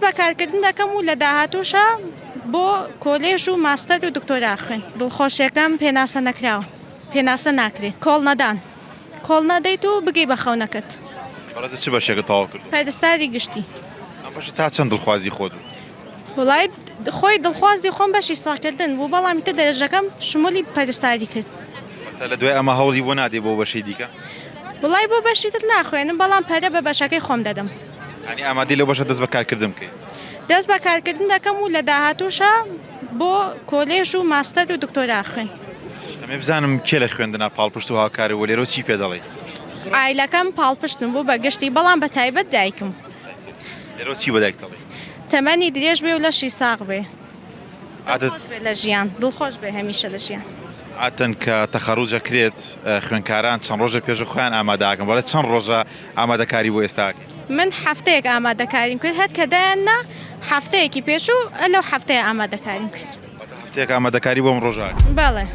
بە کارکردن دەکەم و لە داهاتووشە بۆ کۆلێژ و ماستەر و دکتۆرا خوێن دڵخۆشیەکەم پێناسە نەکراوە پێناسە ناکرێت کۆڵ نەدان کۆڵ نەدەیت و بگەی بە خەونەکەت بەڕێزت چ بەشێکە تەواو کرد پەرستاری گشتی ئەم بەشە تا چەند دڵخوازی خۆت وڵای خۆی دڵخوازی خۆم بەشی ساکردن بوو بەڵامی تە دەرەژەکەم شمولی پەرستاری کرد لە دوای ئەمە هەوڵی بۆ نادێ بۆ بەشەی دیکە وڵای بۆ بەشی تر ناخوێنم بەڵام پەرە بە بەشەکەی خۆم دەدەم ینی ئامادەی لەو بەشە دەست بە کارکردن بکەیت دەست بە کارکردن دەکەم و لە داهاتووشە بۆ کۆلێژ و ماستەر و دکتۆرا خوێن ئەمێ بزانم کێ لە خوێندنا پاڵپشت و هاوکاری وە لێرە چی پێ دەڵێ ئایلەکەم پاڵپشتم بوو بە گشتی بەڵام بە تایبەت دایکم لێرە چی بەدایک دەڵێ تەمەنی درێژ بێ و لەشی ساغ بێ عادەت دڵخۆش بێ لە ژیان دڵخۆش بێ هەمیشە لە ژیان عادەتەن کە تەخەڕوجە کرێت خوێنکاران چەند ڕۆژە پێشە خۆیان ئامادەکەن بەڵێ چەند ڕۆژە ئامادەکاری بۆ ئێستاکەن من هەفتەیەک ئامادەکاریم کرد هەر کە دایاننا هەفتەیەکی پێش و لەو هەفتەیە ئامادەکاریم کرد هەفتەیەک ئامادەکاری بۆم ڕۆژاک بەڵێ